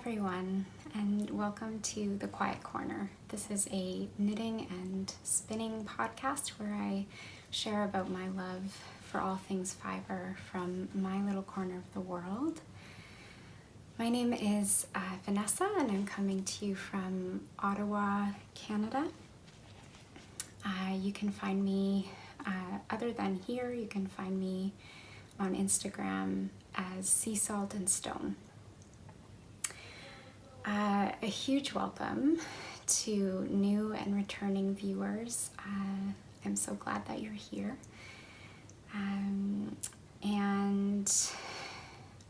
everyone, and welcome to The Quiet Corner. This is a knitting and spinning podcast where I share about my love for all things fiber from my little corner of the world. My name is Vanessa, and I'm coming to you from Ottawa, Canada. You can find me, other than here, you can find me on Instagram as Sea Salt and Stone. A huge welcome to new and returning viewers. I'm so glad that you're here. And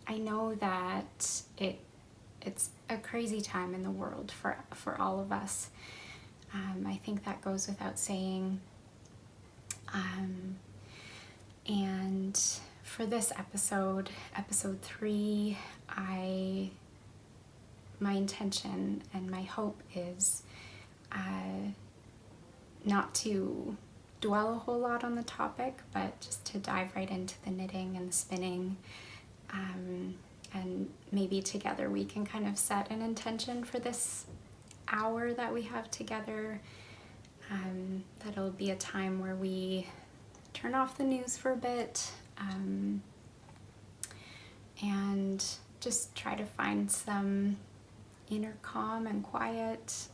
I know that it's a crazy time in the world for all of us. I think that goes without saying. And for this episode 3, my intention and my hope is not to dwell a whole lot on the topic, but just to dive right into the knitting and the spinning. And maybe together we can kind of set an intention for this hour that we have together. That'll be a time where we turn off the news for a bit and just try to find some inner calm and quiet,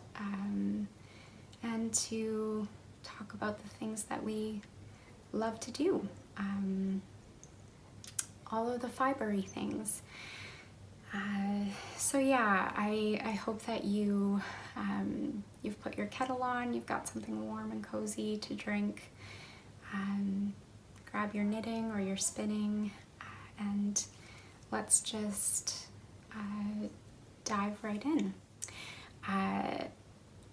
and to talk about the things that we love to do, all of the fibery things. So yeah, I hope that you've put your kettle on, you've got something warm and cozy to drink. Grab your knitting or your spinning, and let's just dive right in. I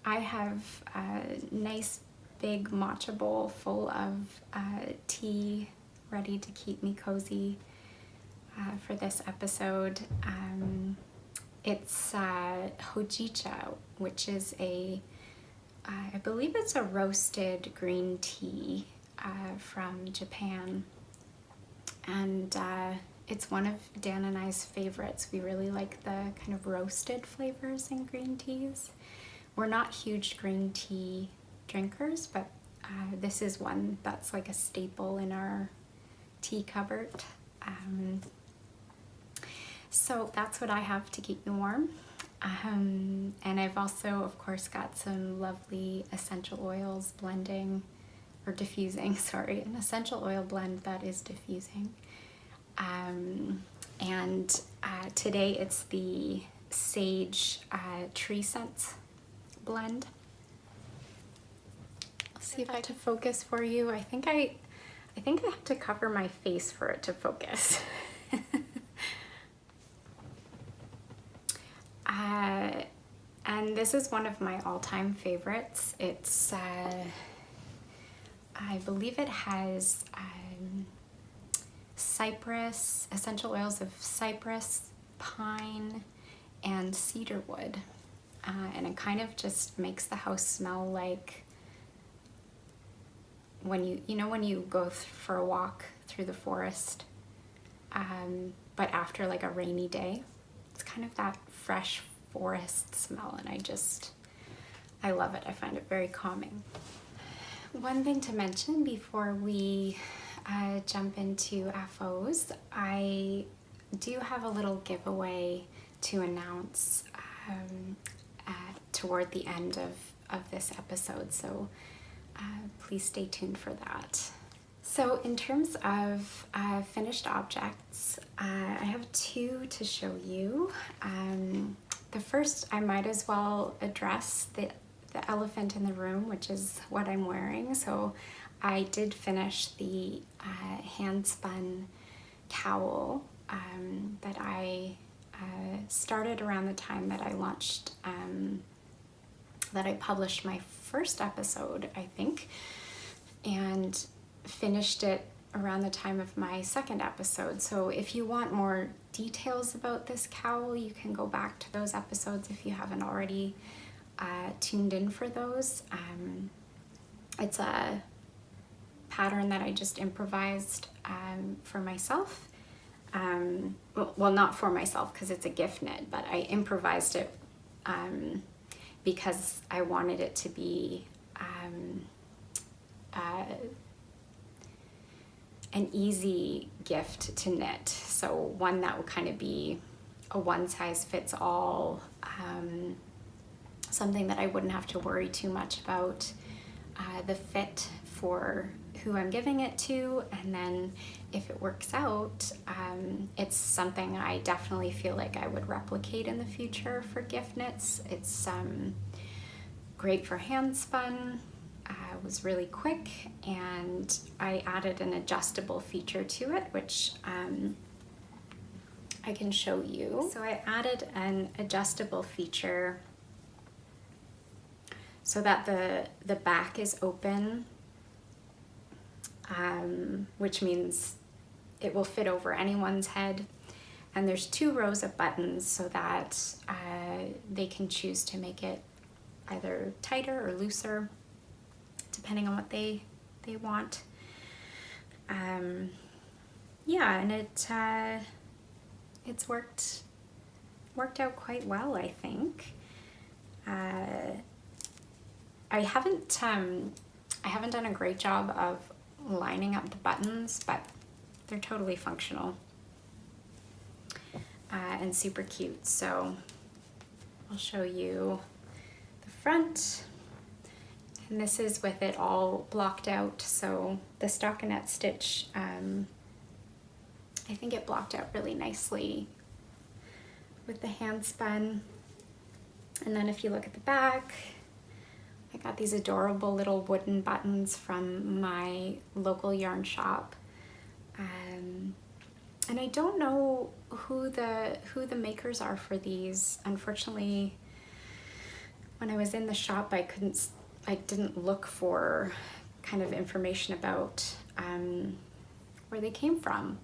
have a nice big matcha bowl full of tea ready to keep me cozy for this episode. It's hojicha, which is I believe it's a roasted green tea from Japan, and it's one of Dan and I's favorites. We really like the kind of roasted flavors in green teas. We're not huge green tea drinkers, but this is one that's like a staple in our tea cupboard. So that's what I have to keep me warm. And I've also, of course, got some lovely essential oils diffusing, an essential oil blend that is diffusing. And today it's the Sage Tree Scents blend. I'll see if I can focus for you. I think I have to cover my face for it to focus. And this is one of my all-time favorites. It's I believe it has cypress, essential oils of cypress, pine, and cedar wood. And it kind of just makes the house smell like when you go for a walk through the forest, but after like a rainy day. It's kind of that fresh forest smell, and I love it. I find it very calming. One thing to mention before we jump into AFOs, I do have a little giveaway to announce toward the end of this episode, so please stay tuned for that. So in terms of finished objects, I have 2 to show you. The first, I might as well address the elephant in the room, which is what I'm wearing. So I did finish the hand-spun cowl that I started around the time that I launched, that I published my first episode, I think, and finished it around the time of my second episode. So if you want more details about this cowl, you can go back to those episodes if you haven't already tuned in for those. It's a pattern that I just improvised for myself, well, not for myself because it's a gift knit, but I improvised it because I wanted it to be an easy gift to knit. So one that would kind of be a one size fits all, something that I wouldn't have to worry too much about the fit for who I'm giving it to, and then if it works out, it's something I definitely feel like I would replicate in the future for gift knits. It's great for hand spun, was really quick, and I added an adjustable feature to it, which I can show you. So I added an adjustable feature so that the back is open, which means it will fit over anyone's head. And there's 2 rows of buttons so that they can choose to make it either tighter or looser, depending on what they want. Yeah, and it's worked out quite well, I think. I haven't done a great job of lining up the buttons, but they're totally functional and super cute. So I'll show you the front, and this is with it all blocked out. So the stockinette stitch, I think it blocked out really nicely with the hand spun. And then if you look at the back, I got these adorable little wooden buttons from my local yarn shop. And I don't know who the makers are for these. Unfortunately, when I was in the shop, I didn't look for kind of information about where they came from.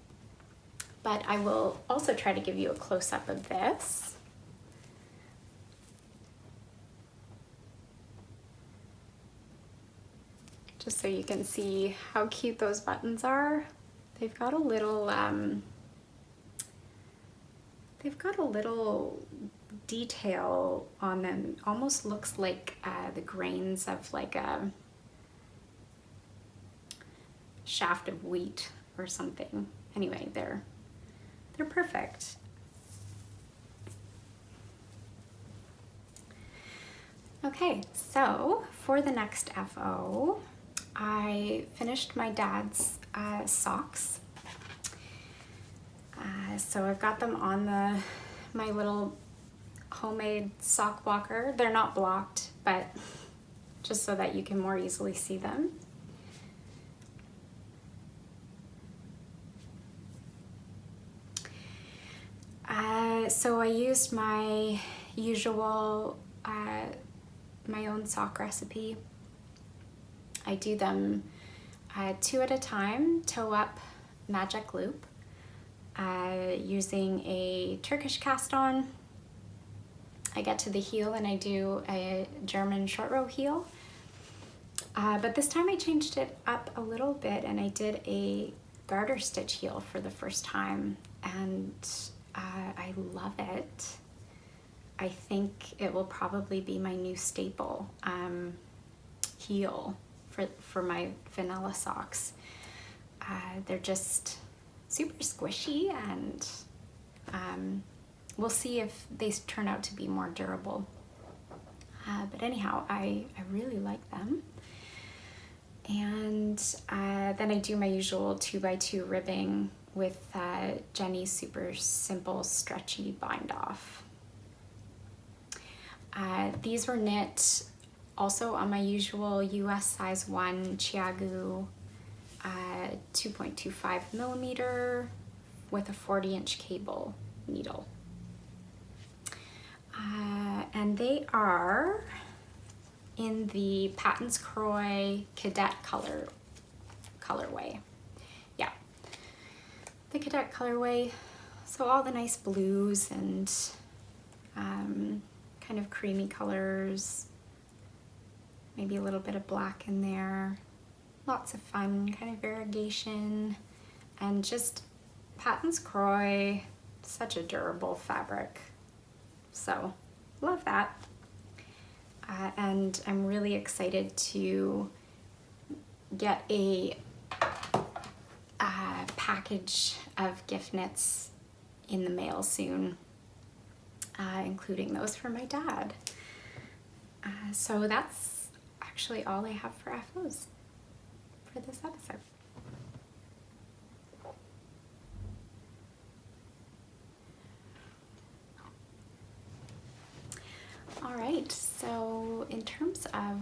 But I will also try to give you a close-up of this. Just so you can see how cute those buttons are. They've got a little detail on them. Almost looks like the grains of like a shaft of wheat or something. Anyway, they're perfect. Okay, so for the next FO, I finished my dad's socks. So I've got them on my little homemade sock blocker. They're not blocked, but just so that you can more easily see them. So I used my usual, my own sock recipe. I do them 2 at a time, toe up magic loop, using a Turkish cast on. I get to the heel and I do a German short row heel. But this time I changed it up a little bit and I did a garter stitch heel for the first time, and I love it. I think it will probably be my new staple heel for my vanilla socks. They're just super squishy, and we'll see if they turn out to be more durable. But anyhow, I really like them. And then I do my usual 2x2 ribbing with Jenny's super simple stretchy bind off. These were knit also on my usual US size 1 Chiagu 2.25 millimeter with a 40-inch cable needle. And they are in the Patton's Croix Cadet colorway. Yeah, the Cadet colorway. So all the nice blues and kind of creamy colors, maybe a little bit of black in there. Lots of fun kind of variegation and just Patons Croy, such a durable fabric. So, love that. And I'm really excited to get a package of gift knits in the mail soon, including those for my dad. So that's actually all I have for FOs for this episode. All right, so in terms of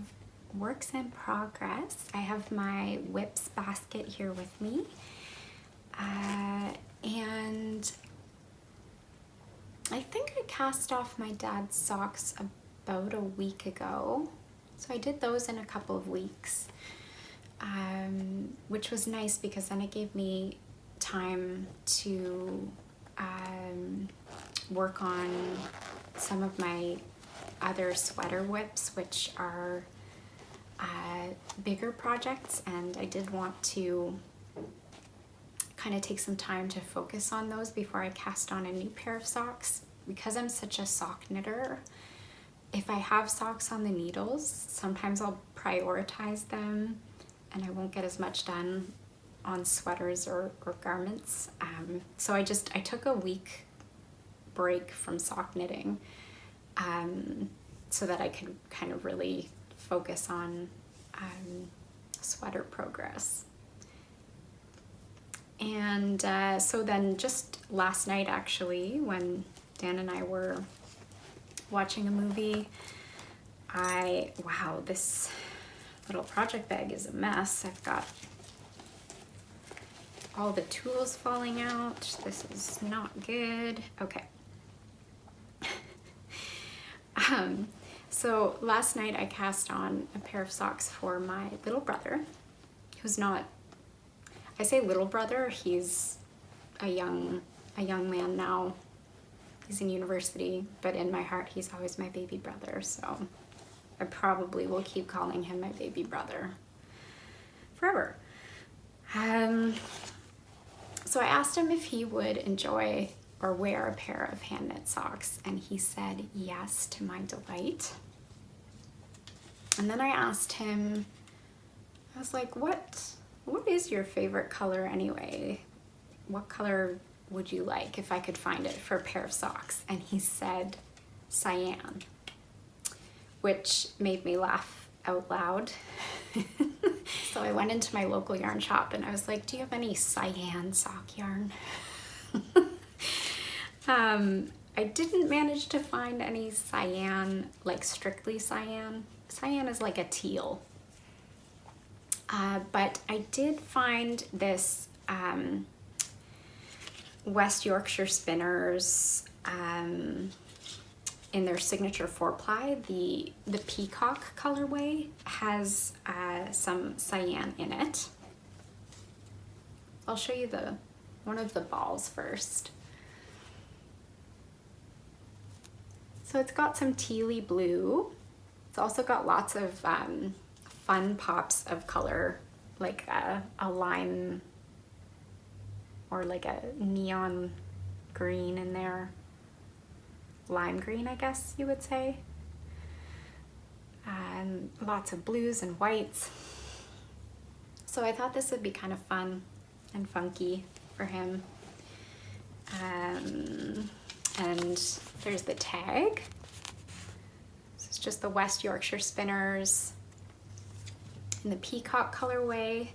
works in progress, I have my whips basket here with me. And I think I cast off my dad's socks about a week ago. So I did those in a couple of weeks, which was nice because then it gave me time to work on some of my other sweater whips, which are bigger projects, and I did want to kind of take some time to focus on those before I cast on a new pair of socks. Because I'm such a sock knitter, if I have socks on the needles, sometimes I'll prioritize them and I won't get as much done on sweaters or garments. So I took a week break from sock knitting so that I could kind of really focus on sweater progress. And so then just last night, actually, when Dan and I were watching a movie, wow, this little project bag is a mess. I've got all the tools falling out. This is not good. Okay. So last night I cast on a pair of socks for my little brother, who's not, I say little brother, he's a young man now. He's in university, but in my heart, he's always my baby brother. So I probably will keep calling him my baby brother forever. So I asked him if he would enjoy or wear a pair of hand knit socks, and he said yes, to my delight. And then I asked him, I was like, what is your favorite color anyway? What color would you like if I could find it for a pair of socks? And he said cyan, which made me laugh out loud. So I went into my local yarn shop and I was like, do you have any cyan sock yarn? I didn't manage to find any cyan, like strictly cyan. Cyan is like a teal. But I did find this West Yorkshire Spinners in their signature 4-ply. The peacock colorway has some cyan in it. I'll show you one of the balls first. So it's got some tealy blue. It's also got lots of fun pops of color, like a lime or like a neon green in there. Lime green, I guess you would say. And lots of blues and whites. So I thought this would be kind of fun and funky for him. And there's the tag. This is just the West Yorkshire Spinners in the peacock colorway.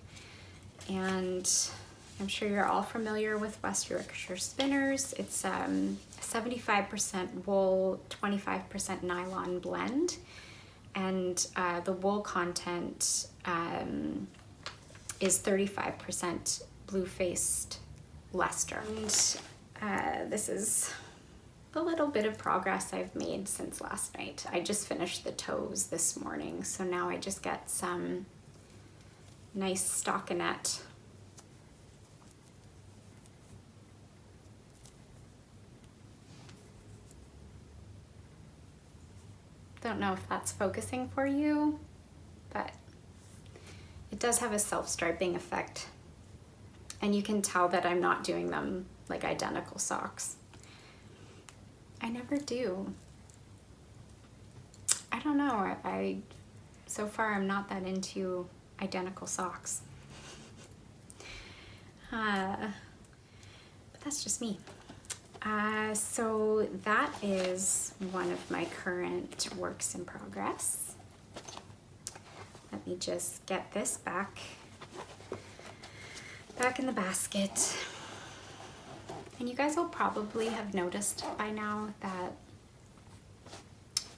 And I'm sure you're all familiar with West Yorkshire Spinners. It's 75% wool, 25% nylon blend. And the wool content is 35% blue-faced Leicester. And this is the little bit of progress I've made since last night. I just finished the toes this morning, so now I just get some nice stockinette. Don't know if that's focusing for you, but it does have a self-striping effect And you can tell that I'm not doing them like identical socks. I never do. I don't know, so far I'm not that into identical socks. But that's just me. So that is one of my current works in progress. Let me just get this back in the basket. And you guys will probably have noticed by now that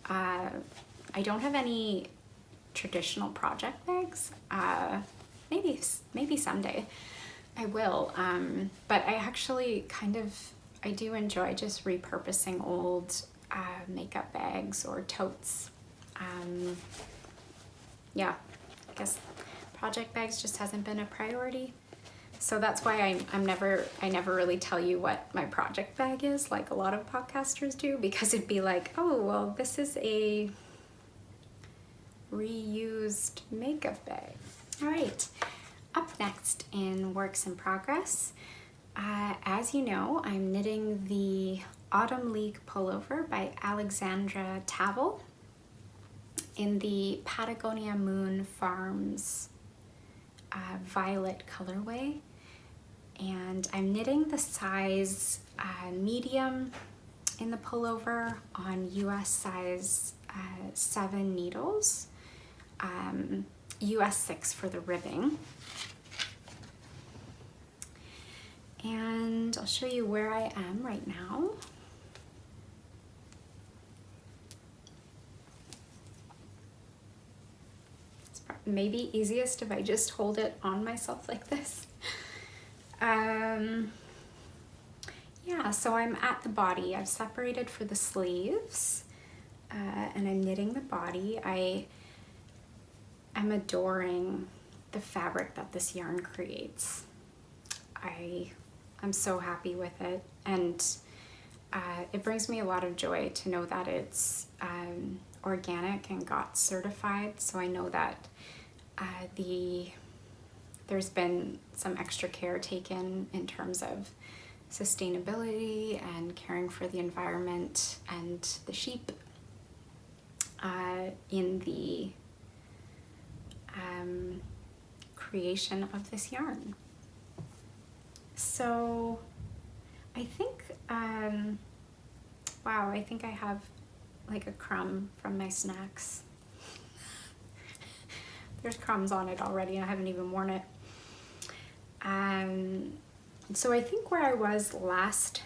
I don't have any traditional project bags. Maybe someday I will. But I actually I do enjoy just repurposing old makeup bags or totes. Yeah, I guess project bags just hasn't been a priority. So that's why I never really tell you what my project bag is, like a lot of podcasters do, because it'd be like, oh, well, this is a reused makeup bag. All right, up next in works in progress, as you know, I'm knitting the Autumn League pullover by Alexandra Tavel in the Patagonia Moon Farms violet colorway. And I'm knitting the size medium in the pullover on US size 7 needles, US 6 for the ribbing. And I'll show you where I am right now. It's maybe easiest if I just hold it on myself like this. Yeah, so I'm at the body. I've separated for the sleeves, and I'm knitting the body. I'm adoring the fabric that this yarn creates. I'm so happy with it, and it brings me a lot of joy to know that it's organic and got certified, so I know that there's been some extra care taken in terms of sustainability and caring for the environment and the sheep in the creation of this yarn. So I think, wow, I think I have like a crumb from my snacks. There's crumbs on it already and I haven't even worn it. So I think where I was last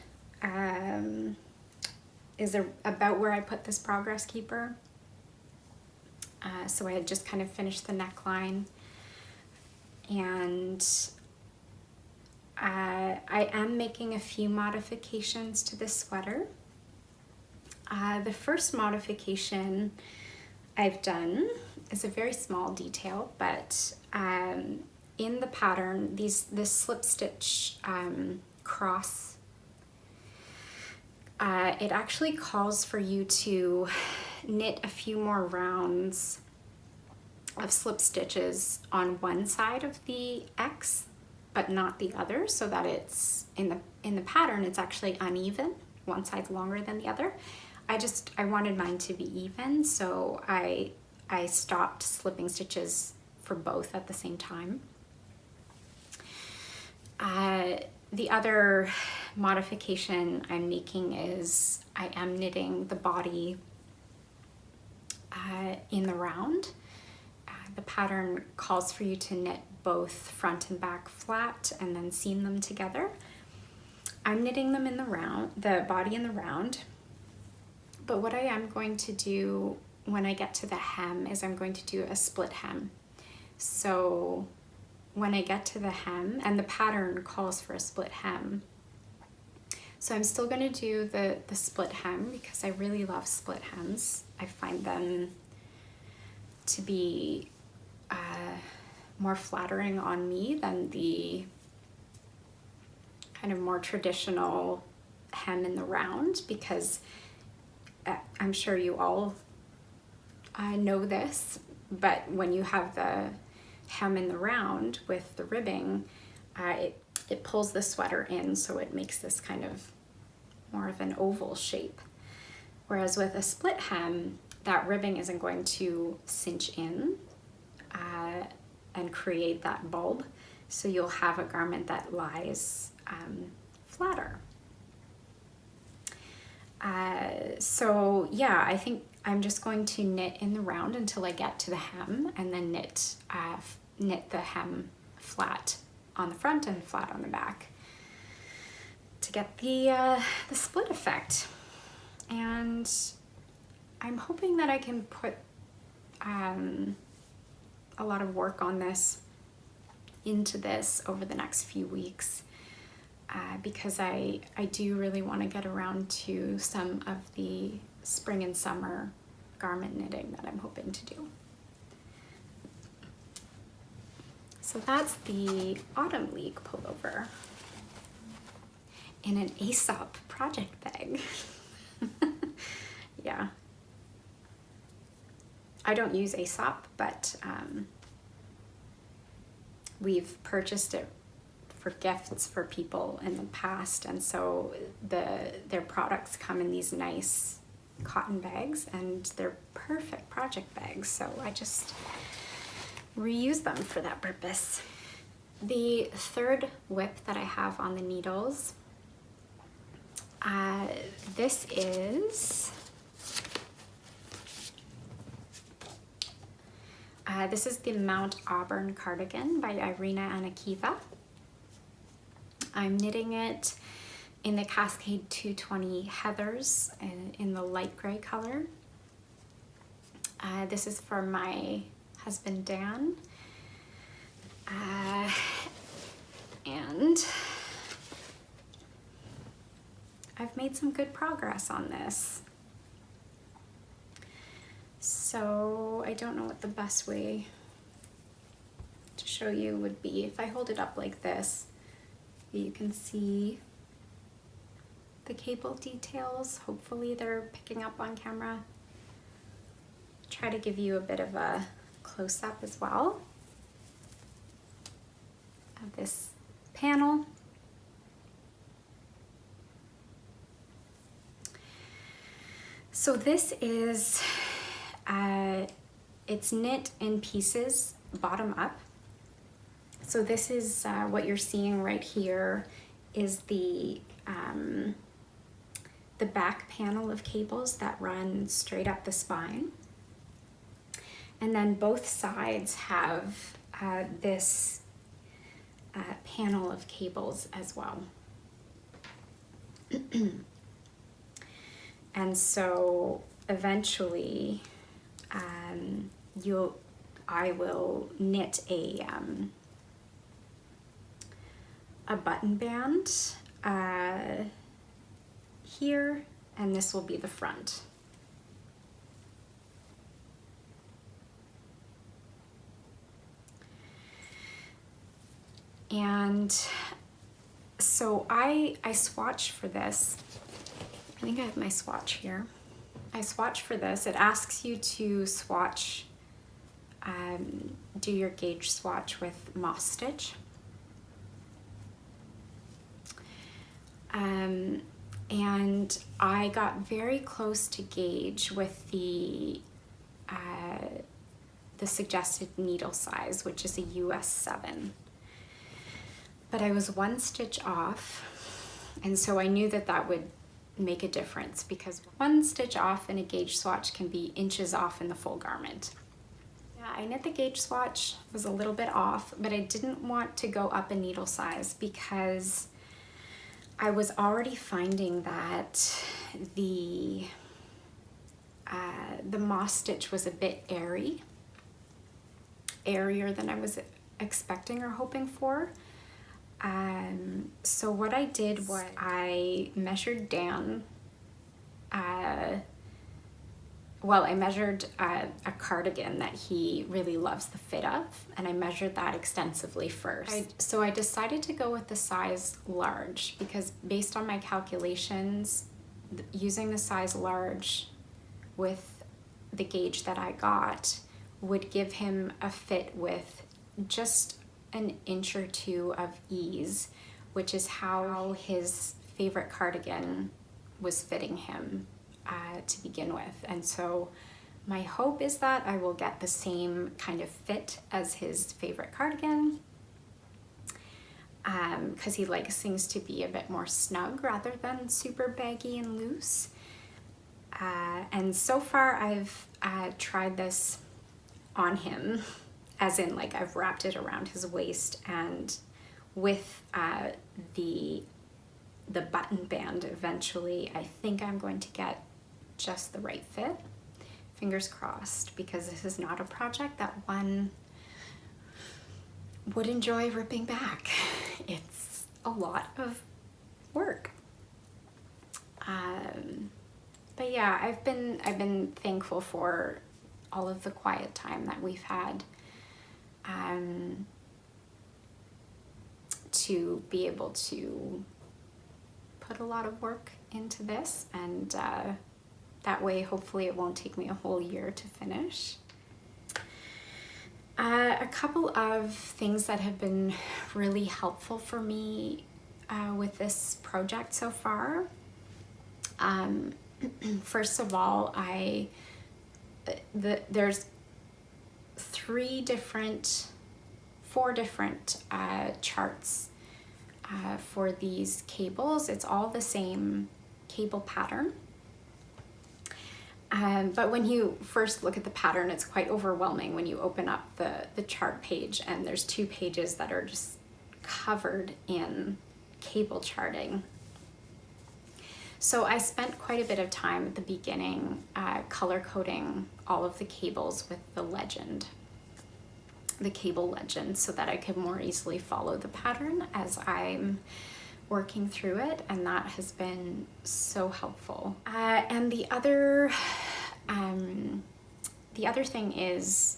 is about where I put this progress keeper. So I had just kind of finished the neckline, and I am making a few modifications to this sweater. The first modification I've done is a very small detail, but in the pattern, this slip stitch cross, it actually calls for you to knit a few more rounds of slip stitches on one side of the X, but not the other, so that it's in the pattern it's actually uneven. One side's longer than the other. I wanted mine to be even, so I stopped slipping stitches for both at the same time. The other modification I'm making is I am knitting the body in the round. The pattern calls for you to knit both front and back flat and then seam them together. I'm knitting them in the round, the body in the round, but what I am going to do when I get to the hem is I'm going to do a split hem. So when I get to the hem, and the pattern calls for a split hem, so I'm still going to do the split hem because I really love split hems. I find them to be more flattering on me than the kind of more traditional hem in the round, because I'm sure you all know this, but when you have the hem in the round with the ribbing, it pulls the sweater in, so it makes this kind of more of an oval shape. Whereas with a split hem, that ribbing isn't going to cinch in and create that bulb. So you'll have a garment that lies flatter. So yeah, I think I'm just going to knit in the round until I get to the hem, and then knit the hem flat on the front and flat on the back to get the split effect. And I'm hoping that I can put a lot of work on this into this over the next few weeks, because I do really want to get around to some of the spring and summer garment knitting that I'm hoping to do. So that's the Autumn League pullover in an Aesop project bag. Yeah. I don't use Aesop, but we've purchased it for gifts for people in the past, and so their products come in these nice cotton bags, and they're perfect project bags, so I just reuse them for that purpose. The third whip that I have on the needles, this is the Mount Auburn cardigan by Irina and Akiva. I'm knitting it in the Cascade 220 Heathers in the light gray color. This is for my husband Dan. And I've made some good progress on this. So I don't know what the best way to show you would be. If I hold it up like this, you can see the cable details. Hopefully they're picking up on camera. Try to give you a bit of a close-up as well of this panel. So this is, it's knit in pieces, bottom up. So this is what you're seeing right here is the back panel of cables that run straight up the spine. And then both sides have this panel of cables as well. And so eventually I will knit a button band here, and this will be the front. And so I swatched for this. I think I have my swatch here. I swatched for this. It asks you to swatch, do your gauge swatch with moss stitch. And I got very close to gauge with the suggested needle size, which is a US 7. But I was 1 stitch off, and so I knew that that would make a difference, because 1 stitch off in a gauge swatch can be inches off in the full garment. Yeah, I knit the gauge swatch, was a little bit off, but I didn't want to go up a needle size because I was already finding that the moss stitch was a bit airier than I was expecting or hoping for. So what I did was I measured down, I measured a cardigan that he really loves the fit of, and I measured that extensively first. So I decided to go with the size large because based on my calculations, using the size large with the gauge that I got would give him a fit with just an inch or two of ease, which is how his favorite cardigan was fitting him to begin with. And so my hope is that I will get the same kind of fit as his favorite cardigan, because he likes things to be a bit more snug rather than super baggy and loose. And so far I've tried this on him, as in like I've wrapped it around his waist, and with the button band eventually I think I'm going to get just the right fit. Fingers crossed, because this is not a project that one would enjoy ripping back. It's a lot of work. But yeah, I've been thankful for all of the quiet time that we've had, to be able to put a lot of work into this, and that way hopefully it won't take me a whole year to finish. A couple of things that have been really helpful for me with this project so far. First of all, there's four different charts for these cables. It's all the same cable pattern. But when you first look at the pattern, it's quite overwhelming when you open up the chart page, and there's 2 pages that are just covered in cable charting. So I spent quite a bit of time at the beginning color coding all of the cables with the cable legend, so that I could more easily follow the pattern as I'm working through it, and that has been so helpful. And the other thing is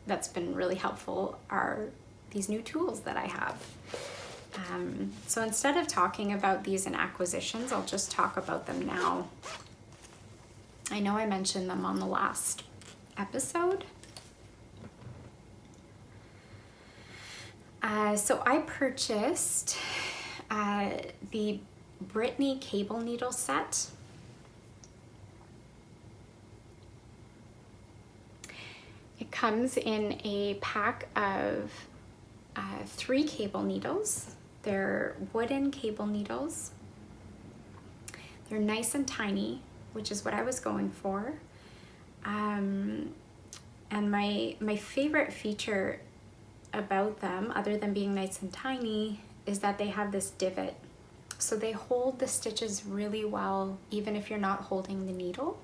that's been really helpful are these new tools that I have. So instead of talking about these in acquisitions, I'll just talk about them now. I know I mentioned them on the last episode. So I purchased the Brittany cable needle set. It comes in a pack of 3 cable needles. They're wooden cable needles. They're nice and tiny, which is what I was going for. And my favorite feature about them, other than being nice and tiny, is that they have this divot. So they hold the stitches really well, even if you're not holding the needle.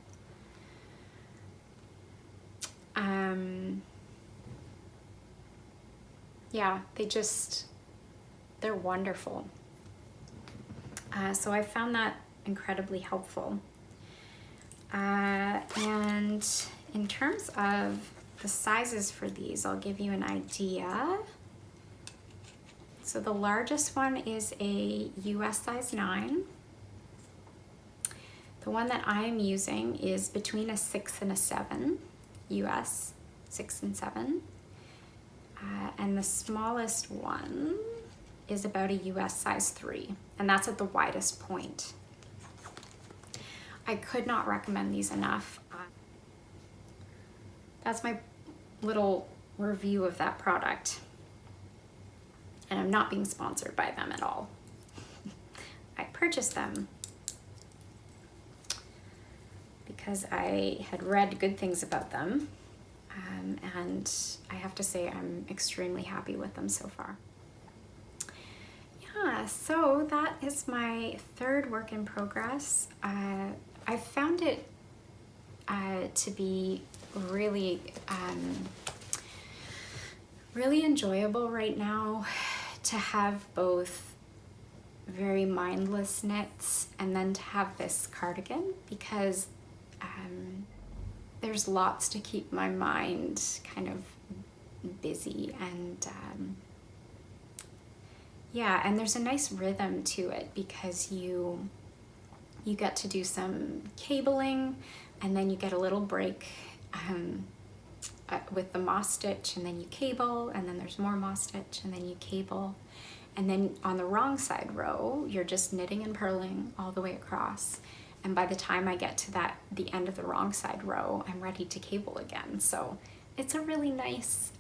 Yeah, they're wonderful. So I found that incredibly helpful. And in terms of the sizes for these, I'll give you an idea. So the largest one is a US size 9. The one that I'm using is between a 6 and a 7, US 6 and 7. And the smallest one is about a US size 3, and that's at the widest point. I could not recommend these enough. That's my little review of that product. And I'm not being sponsored by them at all. I purchased them because I had read good things about them. And I have to say I'm extremely happy with them so far. Yeah, so that is my 3rd work in progress. I found it to be really, really enjoyable right now to have both very mindless knits and then to have this cardigan, because there's lots to keep my mind kind of busy, and yeah, and there's a nice rhythm to it because you get to do some cabling, and then you get a little break with the moss stitch, and then you cable, and then there's more moss stitch, and then you cable, And then on the wrong side row, you're just knitting and purling all the way across. And by the time I get to the end of the wrong side row, I'm ready to cable again. So it's a really nice,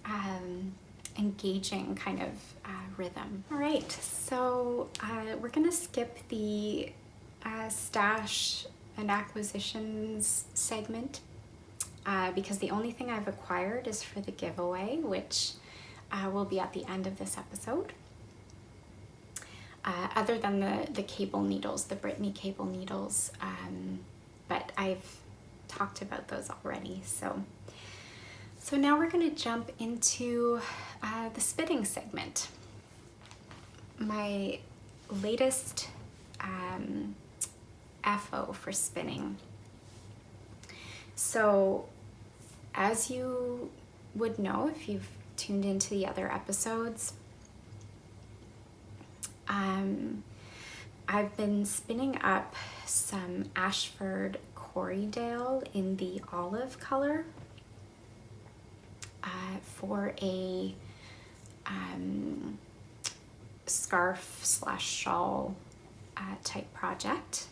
engaging kind of rhythm. All right, so we're gonna skip the stash and acquisitions segment because the only thing I've acquired is for the giveaway, which will be at the end of this episode. Other than the cable needles, the Brittany cable needles, but I've talked about those already. So now we're gonna jump into the spinning segment. My latest FO for spinning. So as you would know if you've tuned into the other episodes, I've been spinning up some Ashford Corriedale in the olive color for a scarf / shawl type project.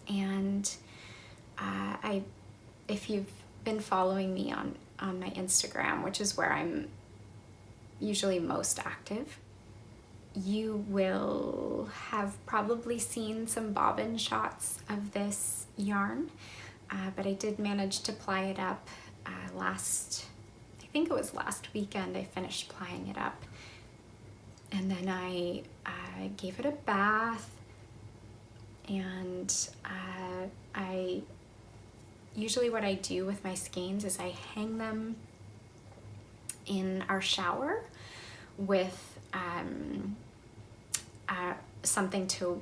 And if you've been following me on my Instagram, which is where I'm usually most active, you will have probably seen some bobbin shots of this yarn, but I did manage to ply it up I think it was last weekend I finished plying it up. And then I gave it a bath, and usually what I do with my skeins is I hang them in our shower with something to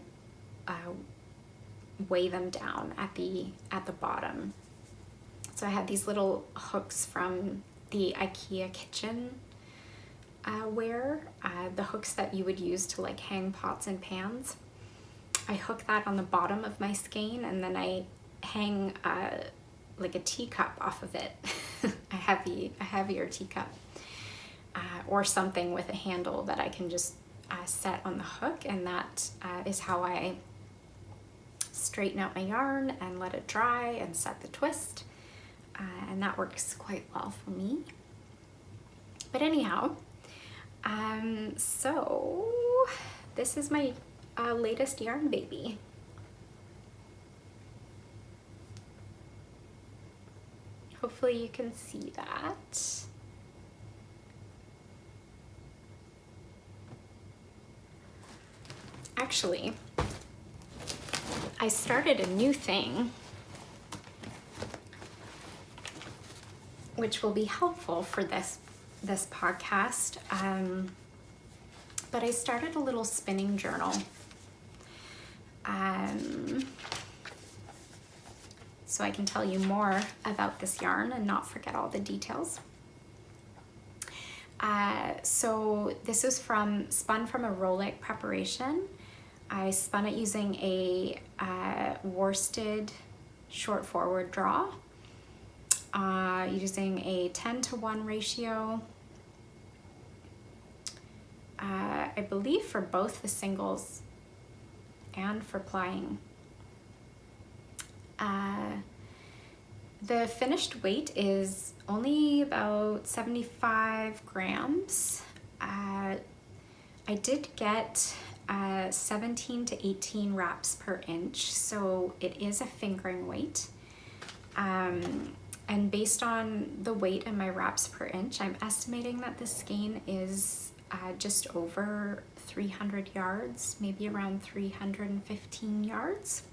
weigh them down at the bottom. So I had these little hooks from the IKEA kitchen ware, the hooks that you would use to like hang pots and pans. I hook that on the bottom of my skein, and then I hang like a teacup off of it, a heavier teacup, or something with a handle that I can just set on the hook, and that is how I straighten out my yarn and let it dry and set the twist, and that works quite well for me. But anyhow, so this is my latest yarn baby. Hopefully you can see that. Actually, I started a new thing which will be helpful for this podcast, but I started a little spinning journal. So I can tell you more about this yarn and not forget all the details. So this is spun from a Rolex preparation. I spun it using a worsted short forward draw, using a 10:1 ratio. I believe for both the singles and for plying. The finished weight is only about 75 grams. I did get 17 to 18 wraps per inch, so it is a fingering weight. And based on the weight and my wraps per inch, I'm estimating that the skein is just over 300 yards, maybe around 315 yards.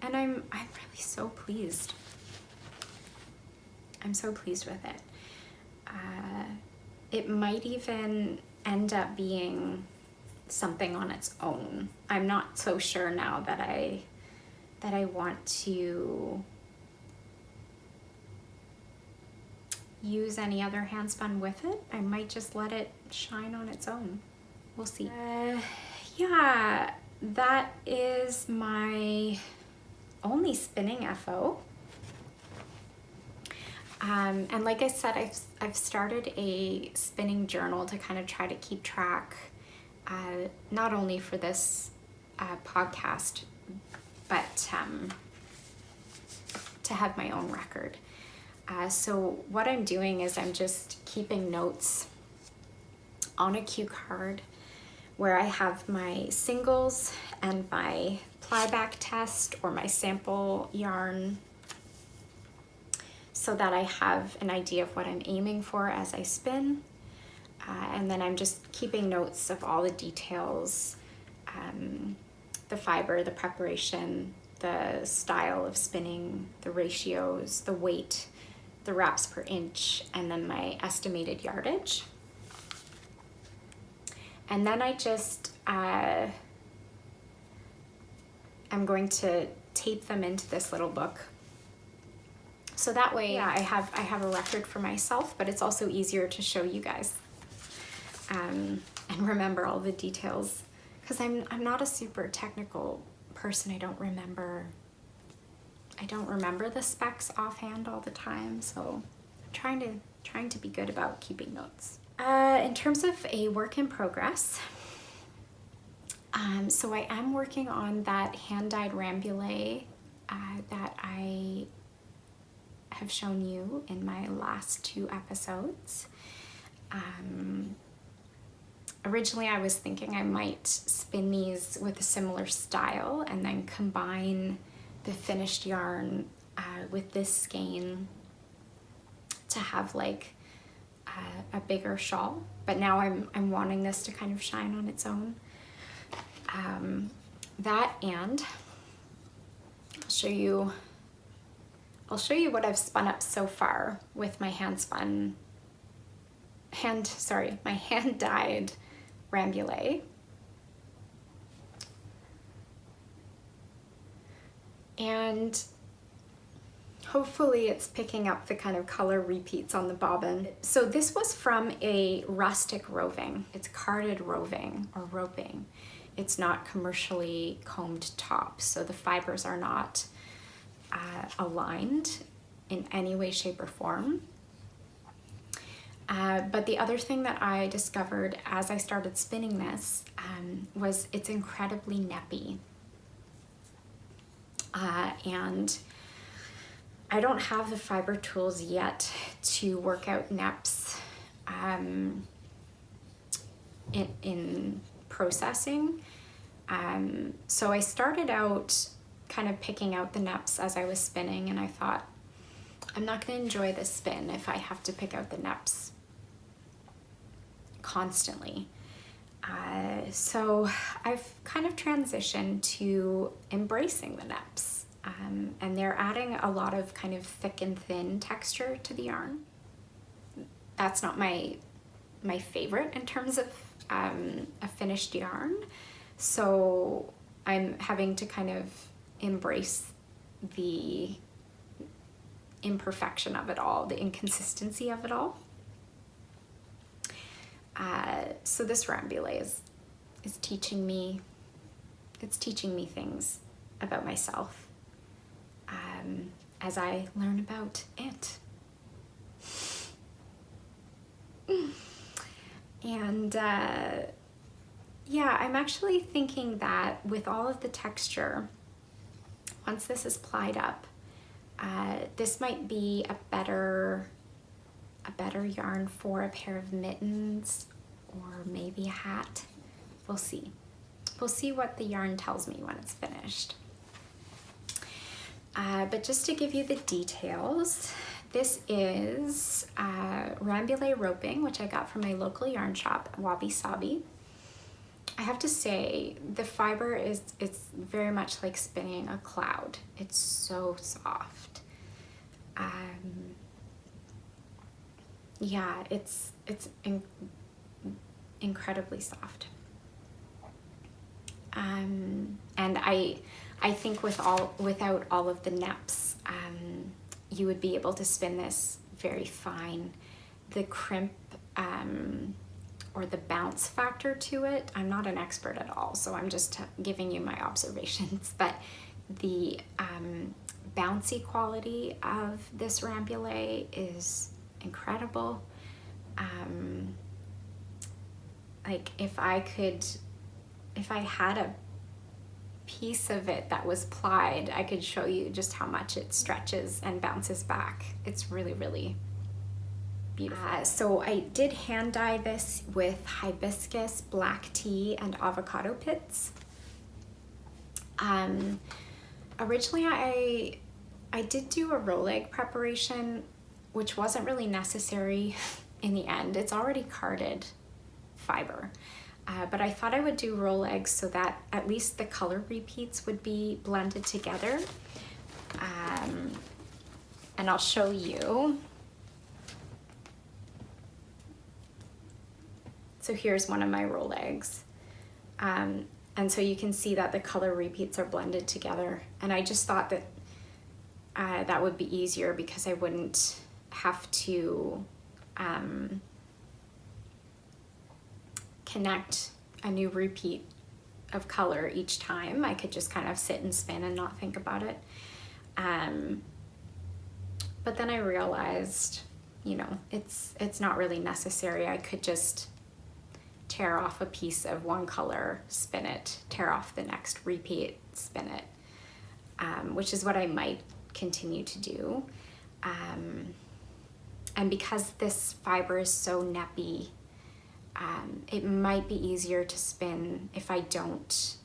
And I'm really so pleased. I'm so pleased with it. It might even end up being something on its own. I'm not so sure now that I want to use any other handspun with it. I might just let it shine on its own. We'll see. Yeah, that is my only spinning FO. And like I said, I've started a spinning journal to kind of try to keep track, not only for this podcast, but to have my own record. So what I'm doing is I'm just keeping notes on a cue card where I have my singles and my plyback test or my sample yarn, so that I have an idea of what I'm aiming for as I spin. And then I'm just keeping notes of all the details, the fiber, the preparation, the style of spinning, the ratios, the weight, the wraps per inch, and then my estimated yardage. And then I just, I'm going to tape them into this little book. So that way, I have a record for myself, but it's also easier to show you guys and remember all the details, because I'm not a super technical person. I don't remember the specs offhand all the time, so I'm trying to be good about keeping notes. In terms of a work in progress, so I am working on that hand-dyed rambouillet that I have shown you in my last 2 episodes. Originally I was thinking I might spin these with a similar style and then combine the finished yarn with this skein to have like a bigger shawl, but now I'm wanting this to kind of shine on its own. That, and I'll show you what I've spun up so far with my hand-dyed rambouillet. And hopefully it's picking up the kind of color repeats on the bobbin. So this was from a rustic roving. It's carded roving or roping. It's not commercially combed top, so the fibers are not aligned in any way, shape, or form. But the other thing that I discovered as I started spinning this was it's incredibly neppy. And I don't have the fiber tools yet to work out neps in processing. So I started out kind of picking out the neps as I was spinning, and I thought, I'm not going to enjoy this spin if I have to pick out the neps constantly. So I've kind of transitioned to embracing the neps, and they're adding a lot of kind of thick and thin texture to the yarn. That's not my favorite in terms of a finished yarn, so I'm having to kind of embrace the imperfection of it all, the inconsistency of it all. So this rambouillet is teaching me things about myself as I learn about it. And yeah, I'm actually thinking that with all of the texture, once this is plied up, this might be a better yarn for a pair of mittens or maybe a hat. We'll see. We'll see what the yarn tells me when it's finished. But just to give you the details, this is rambouillet roping, which I got from my local yarn shop, Wabi Sabi. I have to say, the fiber it's very much like spinning a cloud. It's so soft. Yeah, it's incredibly soft. And I think without all of the neps, you would be able to spin this very fine. The crimp or the bounce factor to it, I'm not an expert at all, so I'm just giving you my observations, but the bouncy quality of this rambouillet is incredible. Like if I had a piece of it that was plied, I could show you just how much it stretches and bounces back. It's really, really beautiful. So I did hand dye this with hibiscus, black tea, and avocado pits. Originally I did do a roll egg preparation, which wasn't really necessary in the end. It's already carded fiber. But I thought I would do roll eggs so that at least the color repeats would be blended together. And I'll show you. So here's one of my roll eggs. And so you can see that the color repeats are blended together. And I just thought that that would be easier because I wouldn't have to connect a new repeat of color each time. I could just kind of sit and spin and not think about it. But then I realized, you know, it's not really necessary. I could just tear off a piece of one color, spin it, tear off the next repeat, spin it, which is what I might continue to do. And because this fiber is so neppy, it might be easier to spin if I don't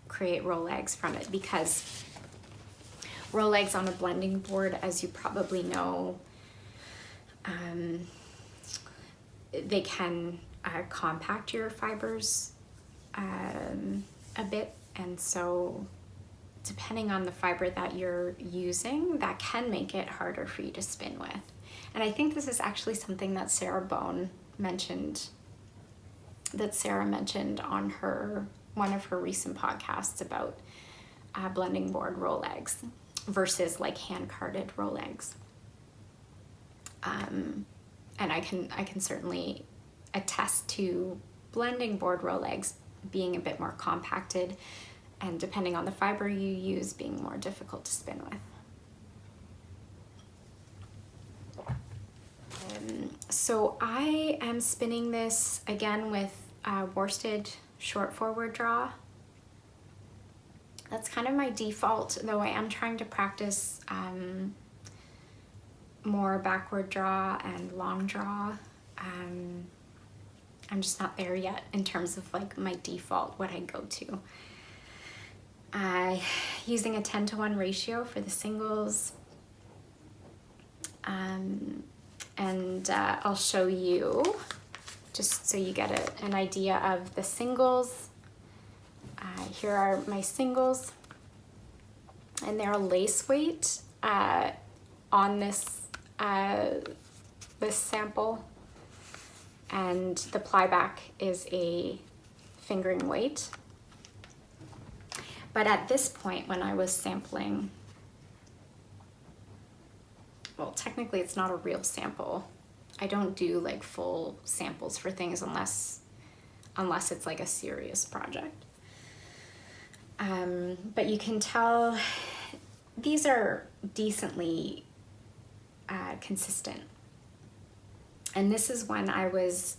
create roll eggs from it, because roll eggs on a blending board, as you probably know, they can compact your fibers a bit, and so depending on the fiber that you're using, that can make it harder for you to spin with. And I think this is actually something that Sarah mentioned on one of her recent podcasts about blending board roll eggs versus like hand carded roll eggs. And I can certainly attest to blending board roll eggs being a bit more compacted, and depending on the fiber you use, being more difficult to spin with. So I am spinning this again with worsted short forward draw. That's kind of my default, though I am trying to practice more backward draw and long draw. I'm just not there yet in terms of like my default, what I go to. Using a 10-to-1 ratio for the singles. And I'll show you, just so you get an idea of the singles. Here are my singles, and they're lace weight on this sample, and the plyback is a fingering weight. But at this point, when I was sampling, well, technically it's not a real sample. I don't do like full samples for things unless it's like a serious project. But you can tell these are decently consistent. And this is when I was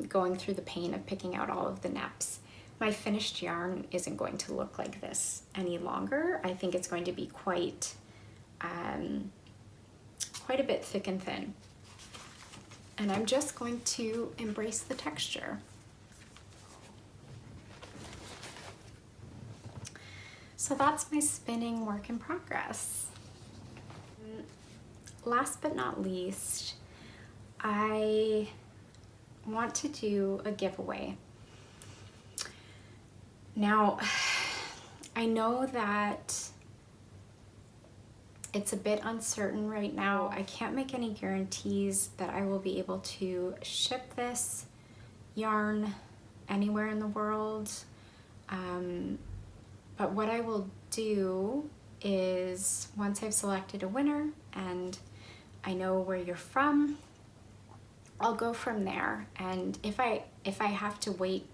going through the pain of picking out all of the neps. My finished yarn isn't going to look like this any longer. I think it's going to be quite a bit thick and thin. And I'm just going to embrace the texture. So that's my spinning work in progress. Last but not least, I want to do a giveaway. Now, I know that it's a bit uncertain right now. I can't make any guarantees that I will be able to ship this yarn anywhere in the world. But what I will do is, once I've selected a winner and I know where you're from, I'll go from there. And if I have to wait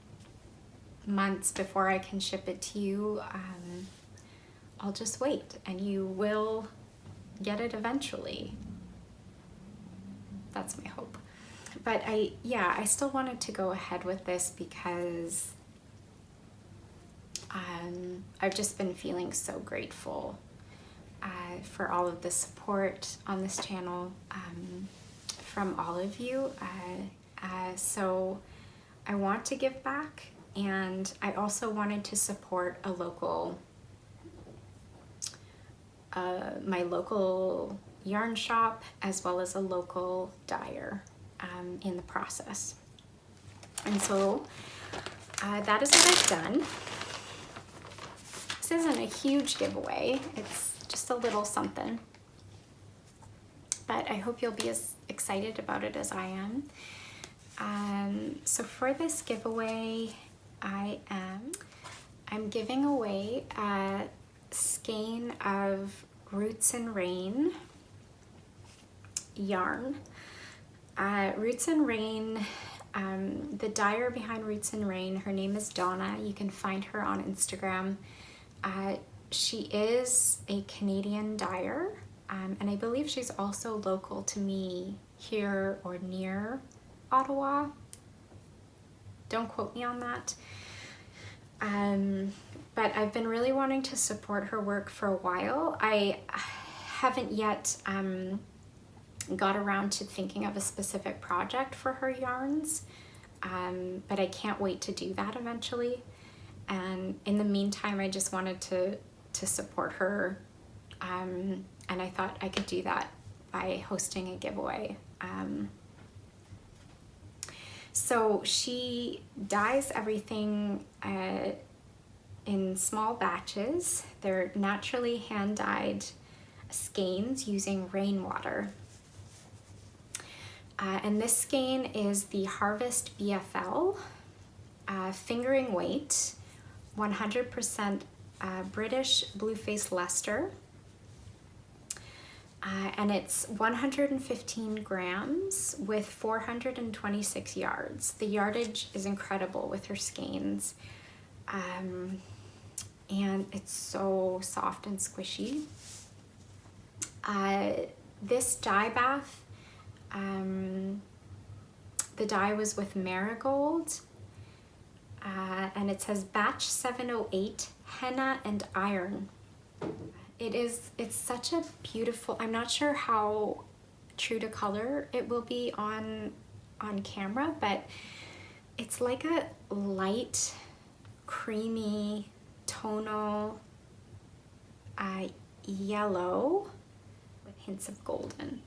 months before I can ship it to you, I'll just wait, and you will get it eventually. That's my hope. But I still wanted to go ahead with this because I've just been feeling so grateful for all of the support on this channel from all of you. So I want to give back, and I also wanted to support a local, my local yarn shop, as well as a local dyer in the process. And so that is what I've done. This isn't a huge giveaway, it's just a little something, but I hope you'll be as excited about it as I am. So for this giveaway, I'm giving away a skein of Roots and Rain yarn. Roots and Rain, the dyer behind Roots and Rain, her name is Donna. You can find her on Instagram. She is a Canadian dyer, and I believe she's also local to me here or near Ottawa. Don't quote me on that. But I've been really wanting to support her work for a while. I haven't yet got around to thinking of a specific project for her yarns, but I can't wait to do that eventually. And in the meantime, I just wanted to support her, and I thought I could do that by hosting a giveaway. So she dyes everything in small batches. They're naturally hand-dyed skeins using rainwater. And this skein is the Harvest BFL, fingering weight, 100% British Blueface Leicester, and it's 115 grams with 426 yards. The yardage is incredible with her skeins, and it's so soft and squishy. This dye bath, the dye was with Marigold, and it says batch 708 henna and iron. It's such a beautiful, I'm not sure how true to color it will be on camera, but it's like a light creamy tonal yellow with hints of golden.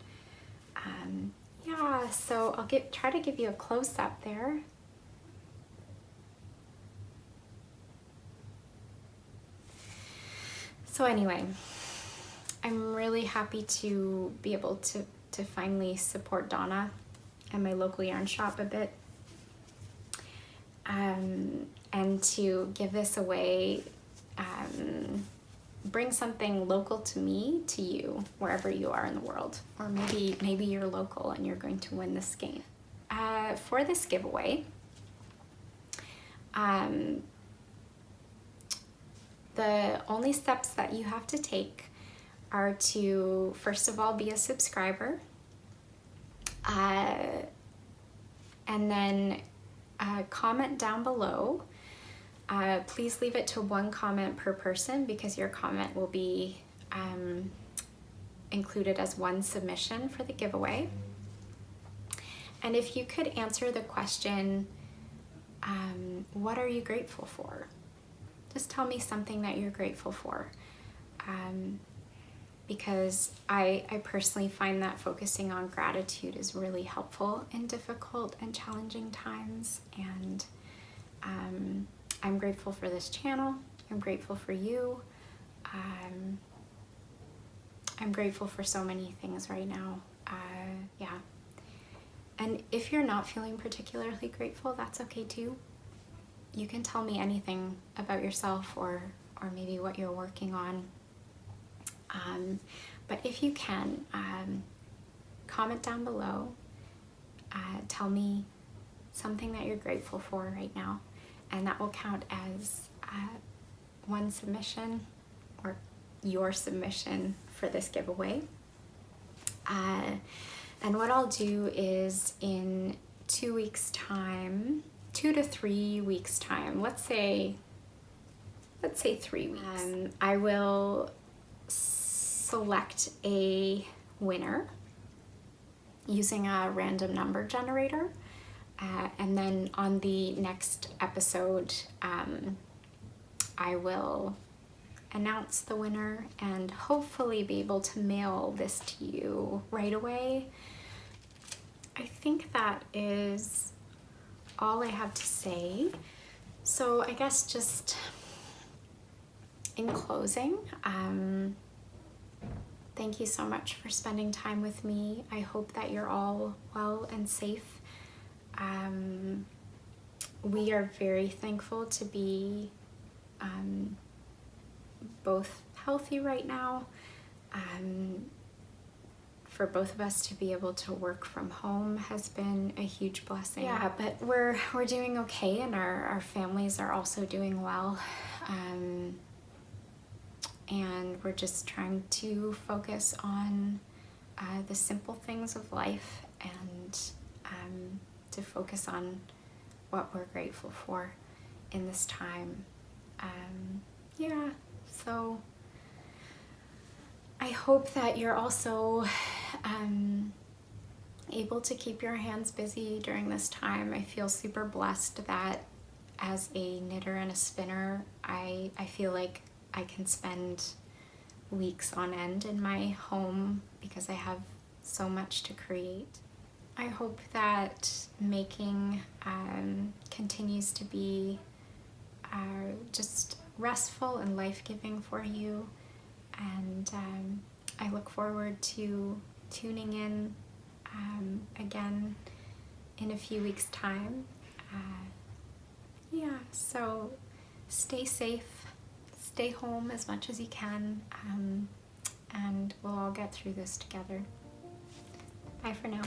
Yeah, so I'll try to give you a close-up there. So anyway, I'm really happy to be able to finally support Donna and my local yarn shop a bit, and to give this away, bring something local to me to you wherever you are in the world, or maybe you're local and you're going to win this game. For this giveaway, the only steps that you have to take are to, first of all, be a subscriber, and then comment down below. Please leave it to one comment per person, because your comment will be included as one submission for the giveaway. And if you could answer the question, what are you grateful for? Just tell me something that you're grateful for, because I personally find that focusing on gratitude is really helpful in difficult and challenging times. And I'm grateful for this channel. I'm grateful for you. I'm grateful for so many things right now. Yeah. And if you're not feeling particularly grateful, that's okay too. You can tell me anything about yourself, or maybe what you're working on. But if you can, comment down below. Tell me something that you're grateful for right now, and that will count as one submission, or your submission for this giveaway. And what I'll do is in 2 weeks time, 2 to 3 weeks time, let's say 3 weeks, I will select a winner using a random number generator. And then on the next episode, I will announce the winner and hopefully be able to mail this to you right away. I think that is all I have to say. So I guess just in closing, thank you so much for spending time with me. I hope that you're all well and safe. We are very thankful to be both healthy right now, for both of us to be able to work from home has been a huge blessing. Yeah, but we're doing okay, and our families are also doing well. And we're just trying to focus on the simple things of life, and to focus on what we're grateful for in this time. Yeah, so I hope that you're also able to keep your hands busy during this time. I feel super blessed that as a knitter and a spinner, I feel like I can spend weeks on end in my home because I have so much to create. I hope that making continues to be just restful and life-giving for you, and I look forward to tuning in again in a few weeks' time. Yeah, so stay safe, stay home as much as you can, and we'll all get through this together. Bye for now.